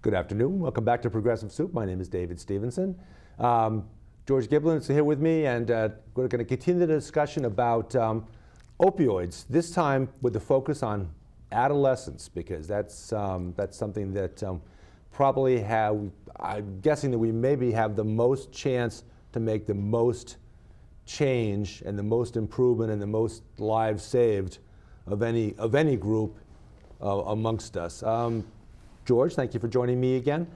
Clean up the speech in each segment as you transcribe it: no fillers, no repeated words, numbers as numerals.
Good afternoon. Welcome back to Progressive Soup. My name is David Stevenson. George Biglin is here with me, and we're going to continue the discussion about opioids, this time with the focus on adolescence, because that's something that probably I'm guessing that we maybe have the most chance to make the most change and the most improvement and the most lives saved of any group amongst us. George, thank you for joining me again.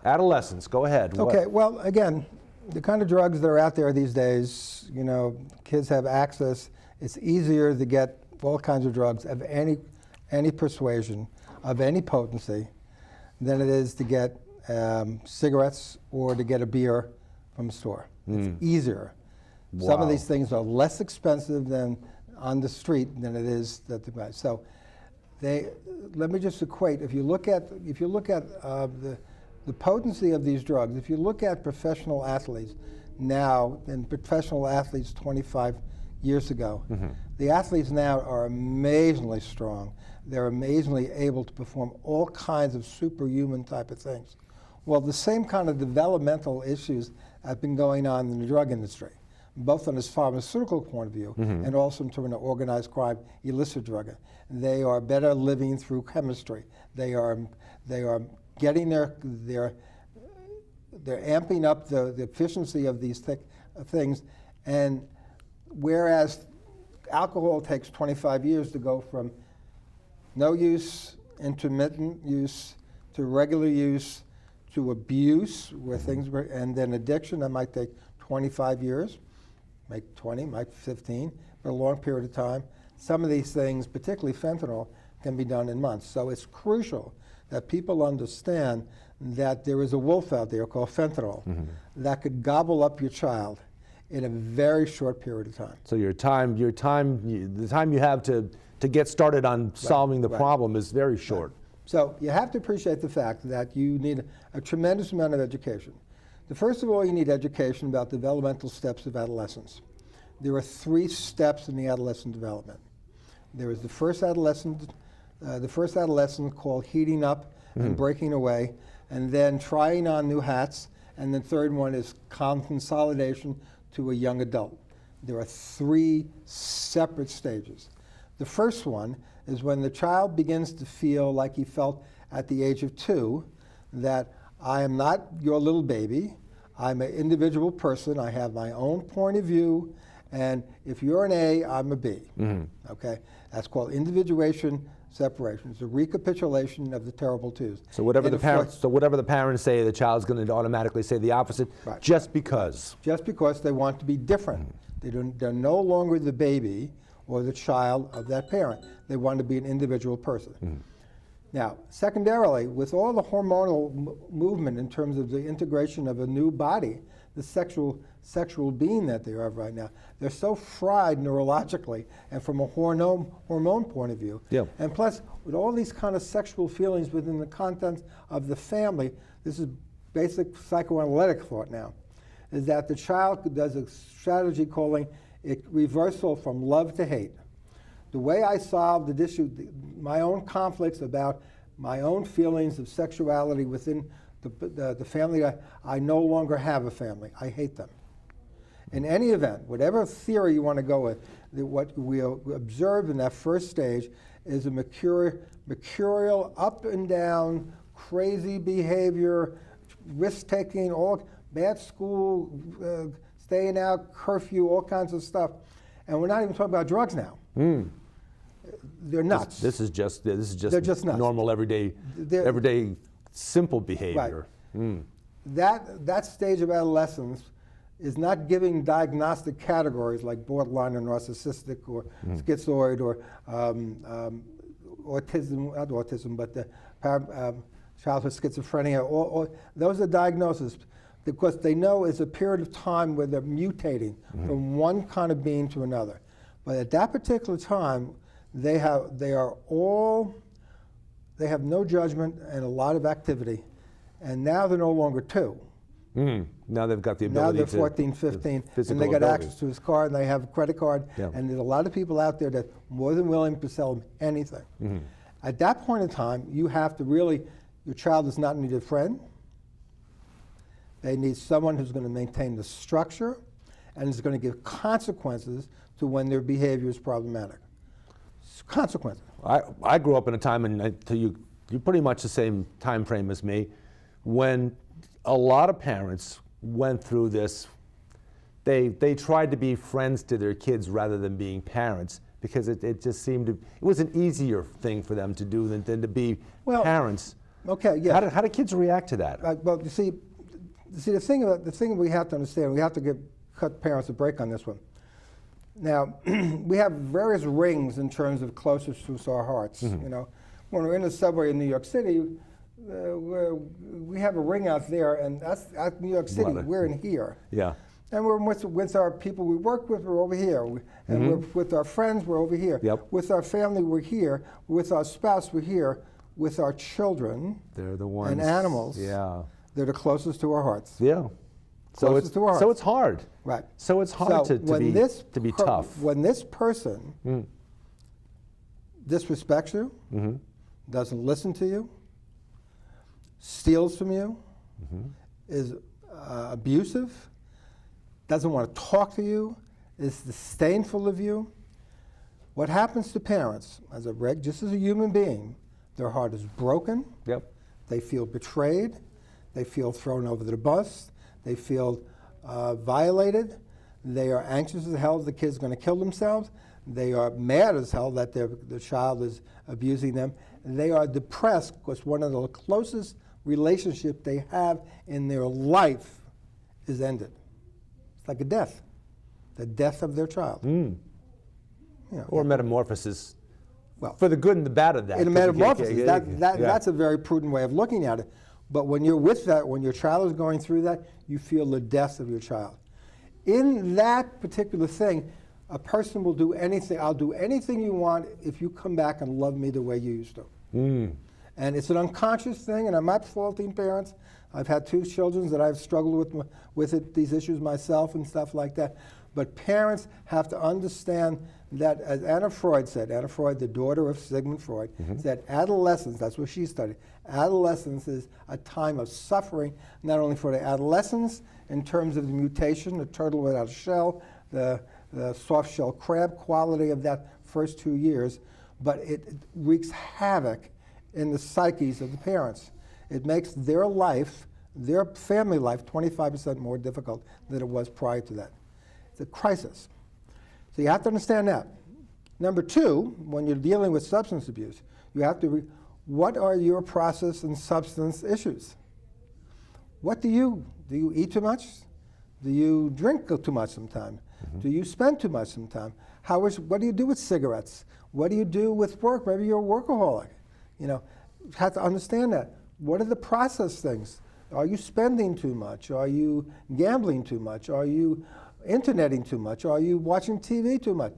Adolescence, go ahead. Okay, well, again, the kind of drugs that are out there these days, you know, kids have access. It's easier to get all kinds of drugs of any persuasion, of any potency, than it is to get cigarettes or to get a beer from a store. It's easier. Wow. Some of these things are less expensive than on the street than it is that the guy. So let me just equate. If you look at the potency of these drugs, if you look at professional athletes now and professional athletes 25 years ago, the athletes now are amazingly strong. They're amazingly able to perform all kinds of superhuman type of things. Well, the same kind of developmental issues have been going on in the drug industry, both on this pharmaceutical point of view and also in terms of organized crime, illicit drug. They are better living through chemistry. They are getting they're amping up the efficiency of these things, and whereas alcohol takes 25 years to go from no use, intermittent use, to regular use, to abuse, where things were, and then addiction, that might take 25 years, might 20, might 15, but a long period of time. Some of these things, particularly fentanyl, can be done in months. So it's crucial that people understand that there is a wolf out there called fentanyl that could gobble up your child in a very short period of time. So the time you have to get started on solving the problem is very short. So you have to appreciate the fact that you need a tremendous amount of education. First of all, you need education about developmental steps of adolescence. There are 3 steps in the adolescent development. There is the first adolescent called heating up and breaking away, and then trying on new hats, and the third one is consolidation to a young adult. There are 3 separate stages. The first one is when the child begins to feel like he felt at the age of 2, that I am not your little baby, I'm an individual person, I have my own point of view, and if you're an A, I'm a B. Okay? That's called individuation separation. It's a recapitulation of the terrible twos. So whatever the parents say, the child's going to automatically say the opposite, just because. Just because they want to be different. They're no longer the baby or the child of that parent. They want to be an individual person. Now, secondarily, with all the hormonal movement in terms of the integration of a new body, the sexual being that they are right now, they're so fried neurologically and from a hormone point of view. Yeah. And plus, with all these kind of sexual feelings within the context of the family, this is basic psychoanalytic thought now, is that the child does a strategy calling it reversal from love to hate. The way I solved the issue, my own conflicts about my own feelings of sexuality within the family, I no longer have a family. I hate them. In any event, whatever theory you want to go with, what we observe in that first stage is a mercurial, up and down, crazy behavior, risk-taking, all bad school, staying out, curfew, all kinds of stuff. And we're not even talking about drugs now. They're nuts. This is just They're just nuts. Normal everyday simple behavior. Right. That stage of adolescence is not giving diagnostic categories like borderline or narcissistic or schizoid or autism, not autism, but the childhood schizophrenia. All those are diagnoses because they know it's a period of time where they're mutating from one kind of being to another. But at that particular time, they have no judgment and a lot of activity. And now they're no longer 2. Now they've got the ability to... Now they're 14, 15, and they got access to his card, and they have a credit card, and there's a lot of people out there that are more than willing to sell them anything. At that point in time, you have to really Your child does not need a friend. They need someone who's going to maintain the structure and is going to give consequences to when their behavior is problematic. Consequences. I grew up in a time, and you're pretty much the same time frame as me, when a lot of parents went through this. They tried to be friends to their kids rather than being parents, because it just seemed to, it was an easier thing for them to do than to be parents. Okay, yeah. How do kids react to that? Well, you see, the thing we have to understand, we have to cut parents a break on this one. Now, we have various rings in terms of closest to our hearts. Mm-hmm. You know, when we're in the subway in New York City, we have a ring out there, and that's at New York City. We're in here. Yeah. And we're with our people we work with, we're over here. And we're with our friends, we're over here. Yep. With our family, we're here. With our spouse, we're here. With our children, they're the ones, and animals, yeah, they're the closest to our hearts. Yeah. So it's hard. Right. So it's hard to be tough. When this person disrespects you, doesn't listen to you, steals from you, is abusive, doesn't want to talk to you, is disdainful of you, what happens to parents, just as a human being, their heart is broken. Yep. They feel betrayed. They feel thrown over the bus. They feel violated. They are anxious as hell the kid's going to kill themselves. They are mad as hell that their child is abusing them. They are depressed because one of the closest relationships they have in their life is ended. It's like a death, the death of their child. You know, or metamorphosis. Well, for the good and the bad of that. In a metamorphosis, that's a very prudent way of looking at it. But when you're with that, when your child is going through that, you feel the death of your child. In that particular thing, a person will do anything. I'll do anything you want if you come back and love me the way you used to. And it's an unconscious thing, and I'm not faulting parents. I've had 2 children that I've struggled with these issues myself and stuff like that. But parents have to understand that, as Anna Freud, the daughter of Sigmund Freud, said adolescence, that's what she studied, adolescence is a time of suffering, not only for the adolescents in terms of the mutation, the turtle without a shell, the soft shell crab quality of that first 2 years, but it wreaks havoc in the psyches of the parents. It makes their life, their family life, 25% more difficult than it was prior to that. It's a crisis. So you have to understand that. Number 2, when you're dealing with substance abuse, you have to what are your process and substance issues? What do you eat too much? Do you drink too much sometimes? Do you spend too much sometimes? What do you do with cigarettes? What do you do with work? Maybe you're a workaholic. You know, you have to understand that. What are the process things? Are you spending too much? Are you gambling too much? Are you interneting too much? Are you watching TV too much?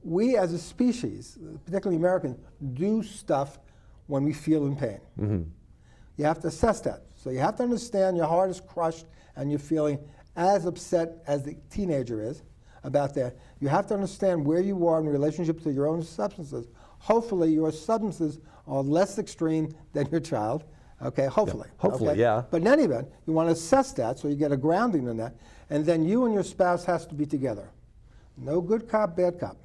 We as a species, particularly Americans, do stuff when we feel in pain. You have to assess that. So you have to understand your heart is crushed and you're feeling as upset as the teenager is about that. You have to understand where you are in relationship to your own substances. Hopefully your substances are less extreme than your child. Okay, hopefully. Yeah, hopefully, okay? yeah. But in any event, you want to assess that so you get a grounding in that. And then you and your spouse has to be together. No good cop, bad cop.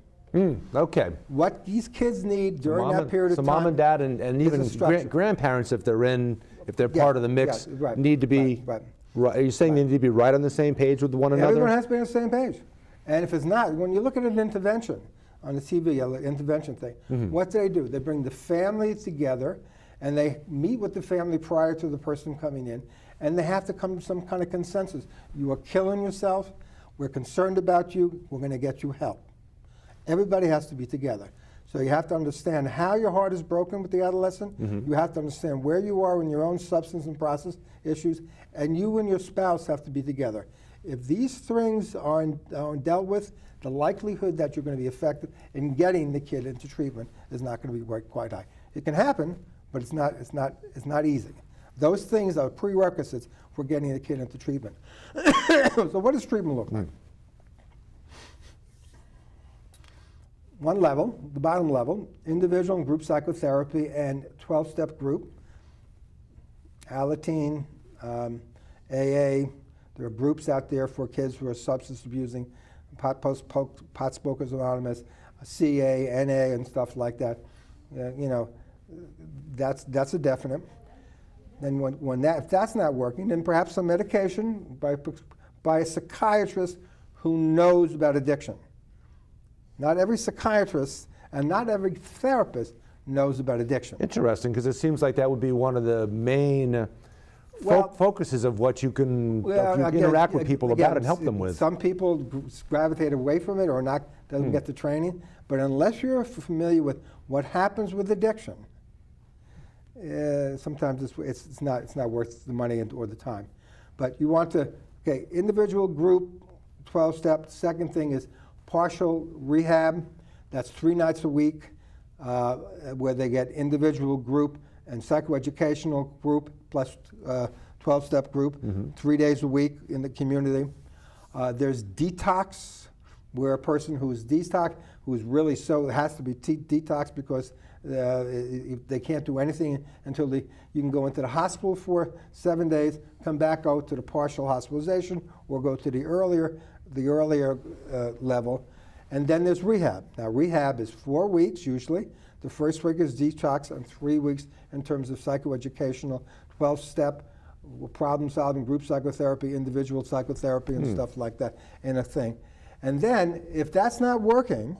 Okay. What these kids need during that period of time. So mom and dad and even grandparents, if they're part of the mix, need to be. Right. Are you saying they need to be right on the same page with one another? Everyone has to be on the same page. And if it's not, when you look at an intervention on the TV, an intervention thing, what do? They bring the family together, and they meet with the family prior to the person coming in, and they have to come to some kind of consensus. You are killing yourself. We're concerned about you. We're going to get you help. Everybody has to be together. So you have to understand how your heart is broken with the adolescent. You have to understand where you are in your own substance and process issues, and you and your spouse have to be together. If these things aren't dealt with, the likelihood that you're going to be effective in getting the kid into treatment is not going to be quite high. It can happen, but it's not easy. Those things are prerequisites for getting the kid into treatment. So what does treatment look like? One level, the bottom level, individual and group psychotherapy and 12-step group. Alateen, AA. There are groups out there for kids who are substance abusing, Pot Smokers Anonymous, CA, NA, and stuff like that. You know, that's a definite. Then if that's not working, then perhaps some medication by a psychiatrist who knows about addiction. Not every psychiatrist and not every therapist knows about addiction. Interesting, because it seems like that would be one of the main focuses of what you can interact with people about and help them with. Some people gravitate away from it or doesn't get the training, but unless you're familiar with what happens with addiction, sometimes it's not worth the money or the time. But you want to, individual, group, 12-step. Second thing is partial rehab. That's 3 nights a week where they get individual, group, and psychoeducational group plus 12-step group, 3 days a week in the community. There's detox, where a person who is detox, who is really has to be detox because they can't do anything until you can go into the hospital for 7 days, come back, go to the partial hospitalization, or go to the earlier level. And then there's rehab. Now, rehab is 4 weeks usually. The first week is detox, and 3 weeks in terms of psychoeducational, 12-step, problem-solving, group psychotherapy, individual psychotherapy, and stuff like that in a thing. And then, if that's not working,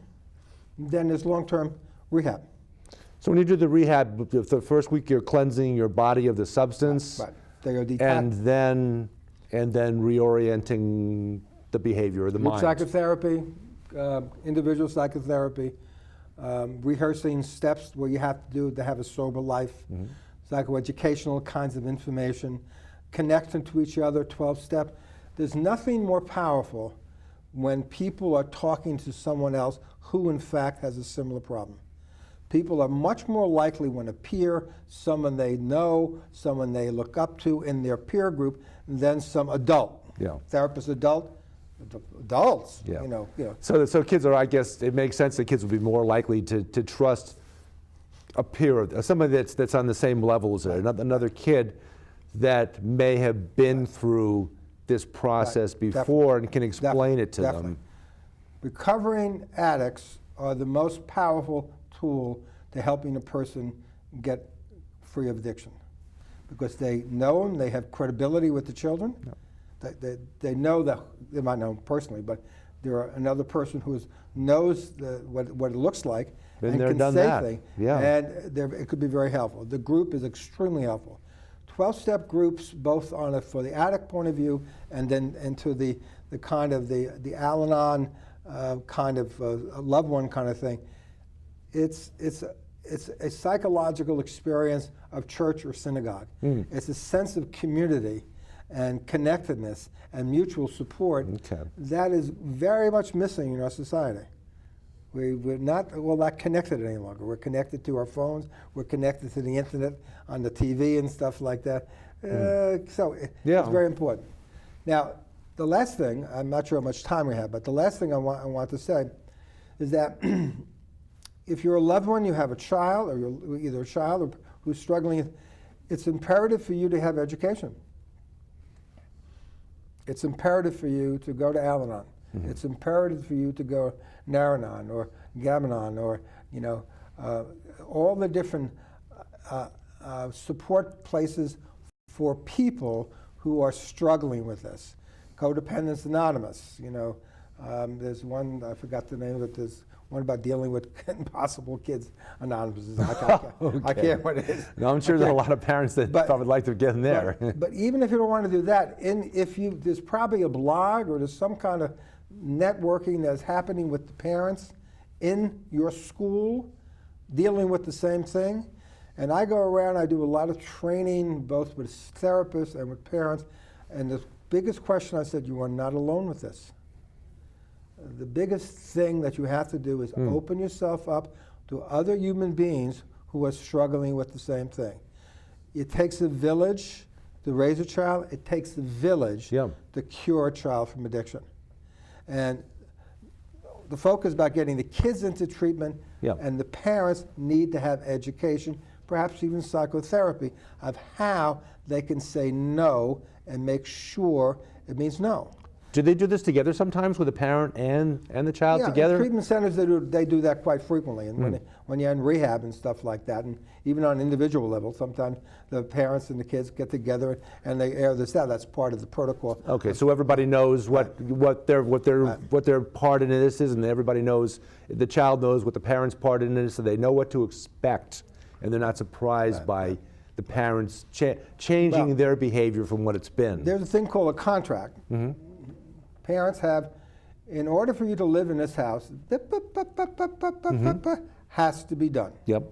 then there's long-term rehab. So when you do the rehab, the first week you're cleansing your body of the substance, Right. They go detox. and then reorienting the behavior or the Group mind. psychotherapy, individual psychotherapy, rehearsing steps where you have to do to have a sober life, psychoeducational kinds of information, connection to each other, 12-step. There's nothing more powerful when people are talking to someone else who in fact has a similar problem. People are much more likely when a peer, someone they know, someone they look up to in their peer group, than some adult. Yeah. Therapist adults. Yeah. You know. So kids are, I guess, it makes sense that kids would be more likely to trust a peer, somebody that's on the same level as another kid that may have been through this process before and can explain it to them. Recovering addicts are the most powerful tool to helping a person get free of addiction, because they know them, they have credibility with the children. They know that, they might know them personally, but there are another person who knows what it looks like and can say things. Yeah. And it could be very helpful. The group is extremely helpful. 12-step groups, both for the addict point of view and then into the kind of the Al-Anon kind of loved one kind of thing. It's a psychological experience of church or synagogue. It's a sense of community and connectedness and mutual support that is very much missing in our society. We're not connected any longer. We're connected to our phones. We're connected to the internet, on the TV and stuff like that. So it's very important. Now, the last thing, I'm not sure how much time we have, but the last thing I want to say is that if you're a loved one, you have a child, or you're either a child or who's struggling, it's imperative for you to have education. It's imperative for you to go to Al-Anon. It's imperative for you to go Naranon or Gamanon or all the different support places for people who are struggling with this. Codependence Anonymous. There's one, I forgot the name of it. There's one about dealing with impossible kids anonymous. I can't what it is. No, I'm sure there are a lot of parents that probably would like to get in there. But even if you don't want to do that, there's probably a blog or there's some kind of networking that's happening with the parents in your school dealing with the same thing. And I go around, I do a lot of training both with therapists and with parents. And the biggest question I said, you are not alone with this. The biggest thing that you have to do is open yourself up to other human beings who are struggling with the same thing. It takes a village to raise a child. It takes a village to cure a child from addiction. And the focus about getting the kids into treatment and the parents need to have education perhaps even psychotherapy, of how they can say no and make sure it means no. Do they do this together sometimes with the parent and the child together? Yeah, treatment centers, they do that quite frequently. And when you're in rehab and stuff like that, and even on an individual level, sometimes the parents and the kids get together and they air this out. That's part of the protocol. Okay, so everybody knows what their part in this is, and everybody knows, the child knows what the parent's part in it is, so they know what to expect, and they're not surprised by the parents changing their behavior from what it's been. There's a thing called a contract. Parents have, in order for you to live in this house, has to be done. Yep.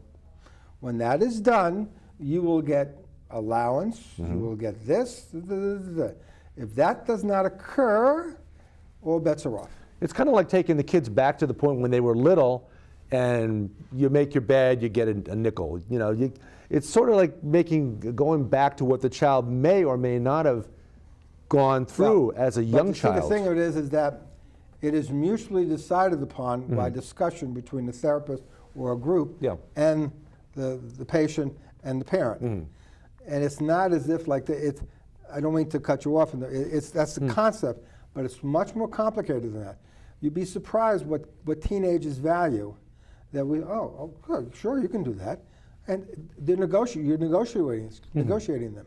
When that is done, you will get allowance, you will get this. If that does not occur, all bets are off. It's kind of like taking the kids back to the point when they were little, and you make your bed, you get a nickel. You know, it's sort of like going back to what the child may or may not have gone through as a young child. The thing of it is that it is mutually decided upon by discussion between the therapist or a group and the patient and the parent. And it's not as if like I don't mean to cut you off. That's the concept, but it's much more complicated than that. You'd be surprised what teenagers value. That good, sure, you can do that, and you're negotiating them.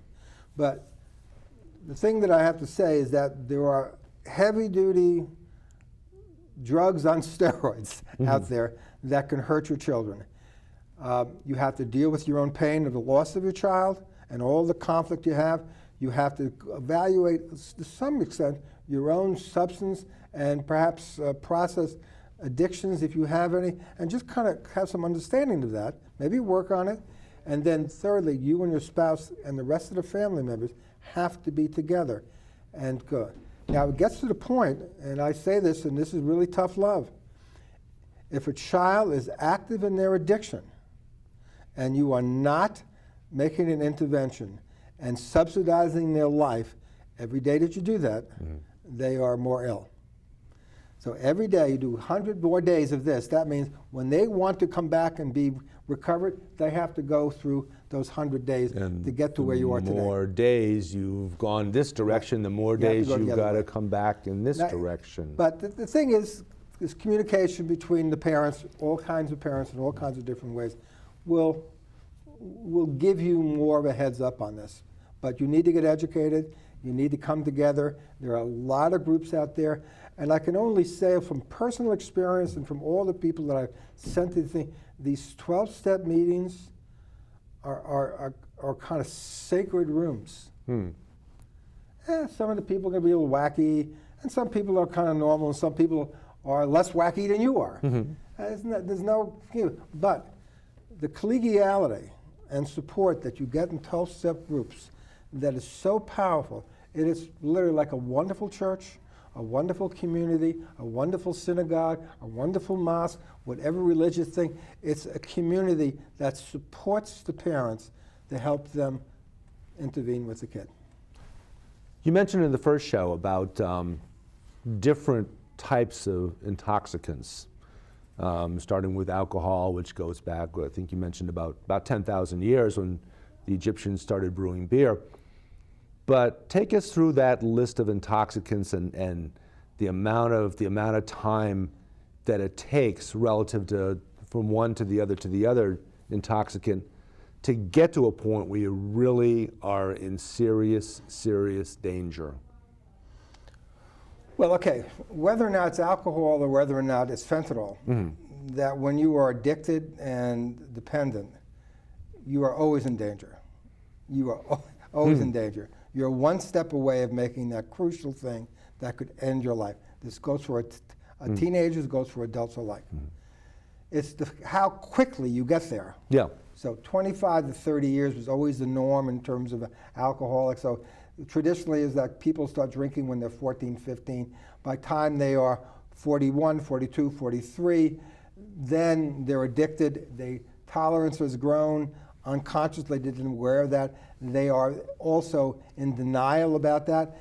But the thing that I have to say is that there are heavy-duty drugs on steroids out there that can hurt your children. You have to deal with your own pain of the loss of your child and all the conflict you have. You have to evaluate, to some extent, your own substance and perhaps process addictions if you have any, and just kind of have some understanding of that. Maybe work on it. And then thirdly, you and your spouse and the rest of the family members have to be together and good. Now it gets to the point, and I say this, and this is really tough love. If a child is active in their addiction and you are not making an intervention and subsidizing their life, every day that you do that, they are more ill. So every day you do 100 more days of this. That means when they want to come back and be recovered, they have to go through those 100 days to get to where you are today. The more days you've gone this direction, the more days you've got to come back in this direction. But the thing is communication between the parents, all kinds of parents in all kinds of different ways, will give you more of a heads up on this. But you need to get educated. You need to come together. There are a lot of groups out there. And I can only say from personal experience and from all the people that I've sent to the thing, these 12-step meetings are kind of sacred rooms. Some of the people are going to be a little wacky, and some people are kind of normal, and some people are less wacky than you are. There's no, but the collegiality and support that you get in 12-step groups that is so powerful. It is literally like a wonderful church, a wonderful community, a wonderful synagogue, a wonderful mosque, whatever religious thing. It's a community that supports the parents to help them intervene with the kid. You mentioned in the first show about different types of intoxicants, starting with alcohol, which goes back, I think you mentioned about 10,000 years when the Egyptians started brewing beer. But take us through that list of intoxicants and the amount of time that it takes relative to from one to the other intoxicant to get to a point where you really are in serious danger. Well, okay, whether or not it's alcohol or whether or not it's fentanyl, that when you are addicted and dependent, you are always in danger. You are always in danger. You're one step away of making that crucial thing that could end your life. This goes for teenagers, goes for adults alike. It's how quickly you get there. Yeah. So 25 to 30 years was always the norm in terms of alcoholics. So traditionally is that people start drinking when they're 14, 15. By the time they are 41, 42, 43, then they're addicted. Their tolerance has grown. Unconsciously, they didn't aware of that. They are also in denial about that.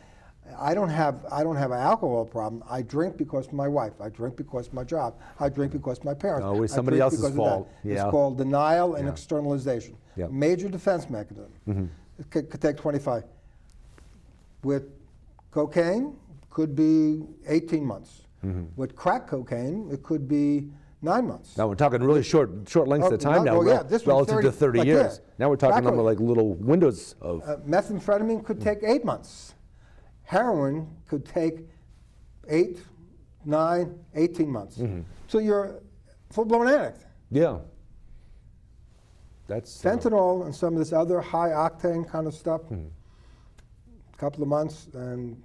I don't have an alcohol problem. I drink because of my wife. I drink because of my job. I drink because of my parents. Always I somebody drink else's because of fault. that. Yeah. It's called denial and Yeah. externalization. Yeah. Major defense mechanism. Mm-hmm. It could take 25. With cocaine, could be 18 months. Mm-hmm. With crack cocaine, it could be 9 months. Now we're talking really short lengths of time now, this one's relative to 30 like, years. yeah. Now we're talking Crack number like little windows of. Methamphetamine could take 8 months. Heroin could take 8, 9, 18 months. Mm-hmm. So you're a full-blown addict. Yeah. That's Fentanyl and some of this other high-octane kind of stuff, a couple of months, and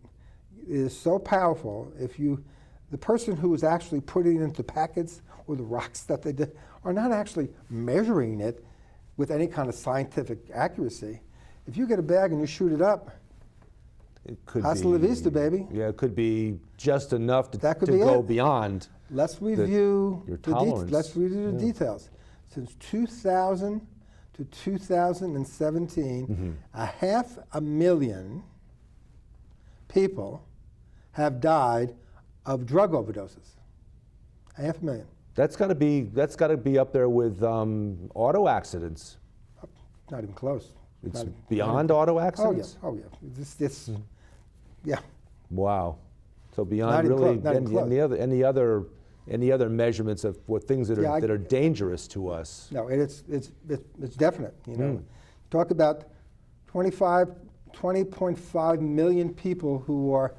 it is so powerful. The person who is actually putting it into packets or the rocks that they did are not actually measuring it with any kind of scientific accuracy. If you get a bag and you shoot it up, it could hasta be, la vista, baby. Yeah, it could be just enough to That could be go it. beyond. Let's review your the tolerance. let's review the details. Since 2000 to 2017, 500,000 people have died of drug overdoses. 500,000. That's got to be up there with auto accidents. Not even close. It's Not beyond even, auto oh accidents. yeah, oh yeah. Yeah. Wow. So beyond Not even really close, not even any other measurements of what things that are that are dangerous to us. No, it's definite. You know, talk about 20.5 million people who are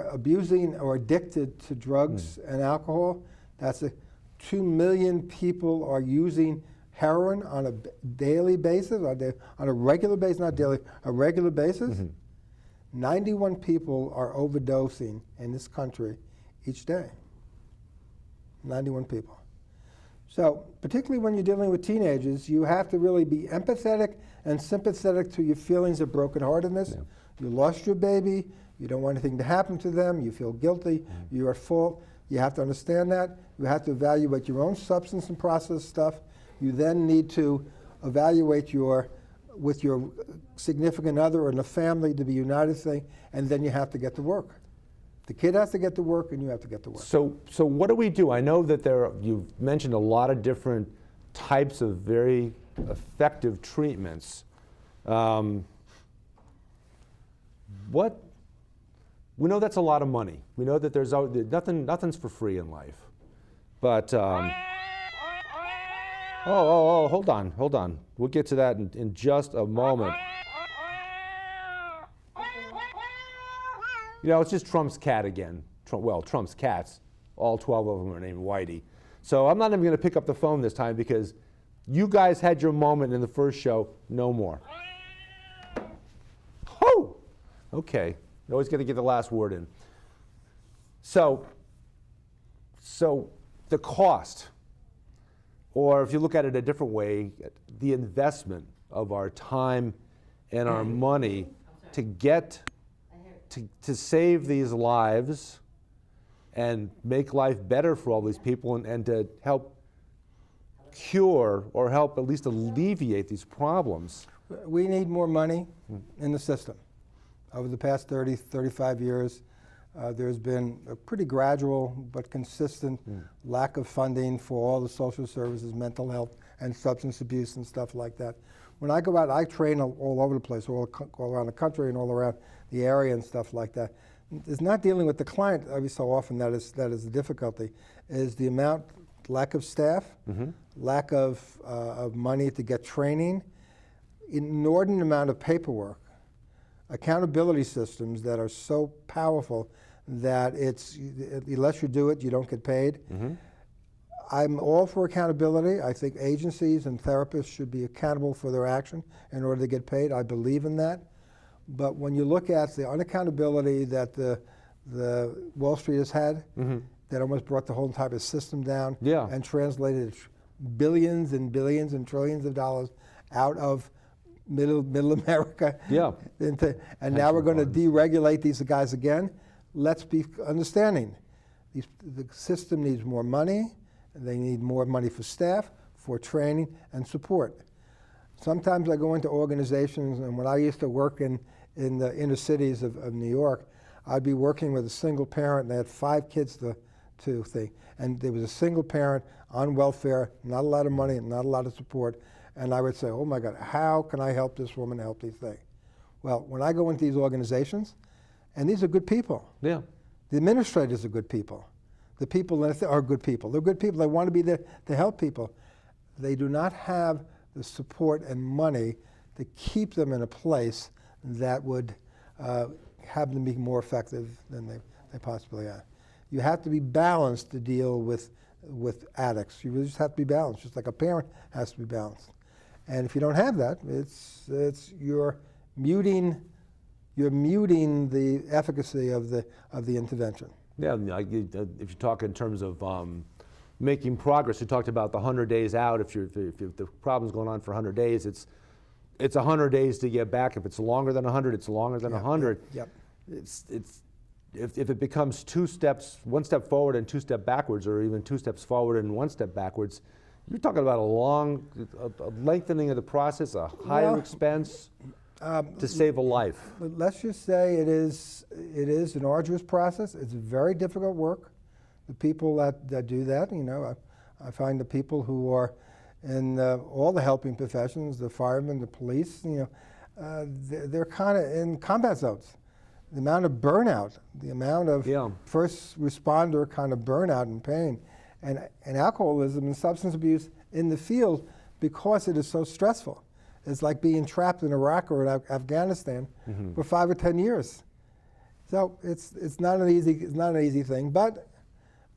abusing or addicted to drugs and alcohol. That's 2 million people are using heroin on a daily basis, on a regular basis, not daily, a regular basis. 91 people are overdosing in this country each day. 91 people. So particularly when you're dealing with teenagers, you have to really be empathetic and sympathetic to your feelings of brokenheartedness. Yeah. You lost your baby. You don't want anything to happen to them. You feel guilty. You're at fault. You have to understand that. You have to evaluate your own substance and process stuff. You then need to evaluate with your significant other or in the family to be united thing, and then you have to get to work. The kid has to get to work, and you have to get to work. So what do we do? I know that you've mentioned a lot of different types of very effective treatments. We know that's a lot of money. We know that there's nothing's for free in life. But hold on. We'll get to that in just a moment. You know, it's just Trump's cat again. Trump's cats. All 12 of them are named Whitey. So I'm not even going to pick up the phone this time because you guys had your moment in the first show. No more. Oh, okay. You always got to get the last word in. So the cost, or if you look at it a different way, the investment of our time and our money to save these lives and make life better for all these people and to help cure or help at least alleviate these problems. We need more money in the system. Over the past 30, 35 years, there's been a pretty gradual but consistent lack of funding for all the social services, mental health, and substance abuse and stuff like that. When I go out, I train all over the place, all around the country and all around the area and stuff like that. It's not dealing with the client every so often that is the difficulty, is the amount, lack of staff, lack of money to get training, inordinate amount of paperwork, accountability systems that are so powerful that unless you do it, you don't get paid. I'm all for accountability. I think agencies and therapists should be accountable for their action in order to get paid. I believe in that. But when you look at the unaccountability that the Wall Street has had, that almost brought the whole entire system down and translated billions and billions and trillions of dollars out of middle America. And now we're going to deregulate these guys again. Let's be understanding. The system needs more money. They need more money for staff, for training, and support. Sometimes I go into organizations, and when I used to work in in the inner cities of New York, I'd be working with a single parent, and they had 5 kids to thing. And there was a single parent on welfare, not a lot of money, not a lot of support. And I would say, oh my God, how can I help this woman help these things? Well, when I go into these organizations, and these are good people. Yeah. The administrators are good people. The people that are good people. They're good people. They want to be there to help people. They do not have the support and money to keep them in a place that would have them be more effective than they possibly are. You have to be balanced to deal with addicts. You really just have to be balanced, just like a parent has to be balanced. And if you don't have that, you're muting the efficacy of the intervention. Yeah, if you talk in terms of making progress, you talked about the 100 days out. If the problem's going on for 100 days, it's 100 days to get back. If it's longer than 100, it's longer than 100. Yep. If it becomes 1 step forward and 2 steps backwards, or even 2 steps forward and 1 step backwards, you're talking about a lengthening of the process, a higher expense to save a life. But let's just say it is an arduous process. It's very difficult work. The people that do that, I find the people who are in all the helping professions, the firemen, the police, they're kind of in combat zones. The amount of burnout, the amount of first responder kind of burnout and pain, and alcoholism and substance abuse in the field, because it is so stressful. It's like being trapped in Iraq or in Afghanistan for 5 or 10 years. So it's not an easy thing, but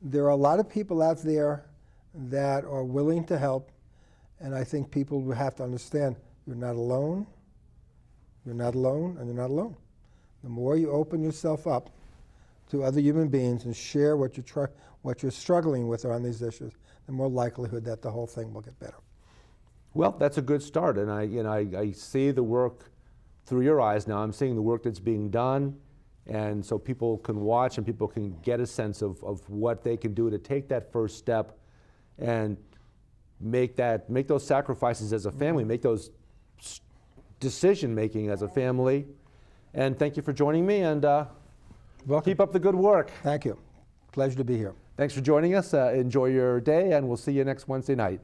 there are a lot of people out there that are willing to help, and I think people will have to understand you're not alone. You're not alone, and you're not alone. The more you open yourself up to other human beings and share what you're struggling with on these issues, the more likelihood that the whole thing will get better. Well, that's a good start, and I see the work through your eyes now. I'm seeing the work that's being done, and so people can watch and people can get a sense of what they can do to take that first step and make those sacrifices as a family, make those decision making as a family. And thank you for joining me, and keep up the good work. Thank you. Pleasure to be here. Thanks for joining us. Enjoy your day, and we'll see you next Wednesday night.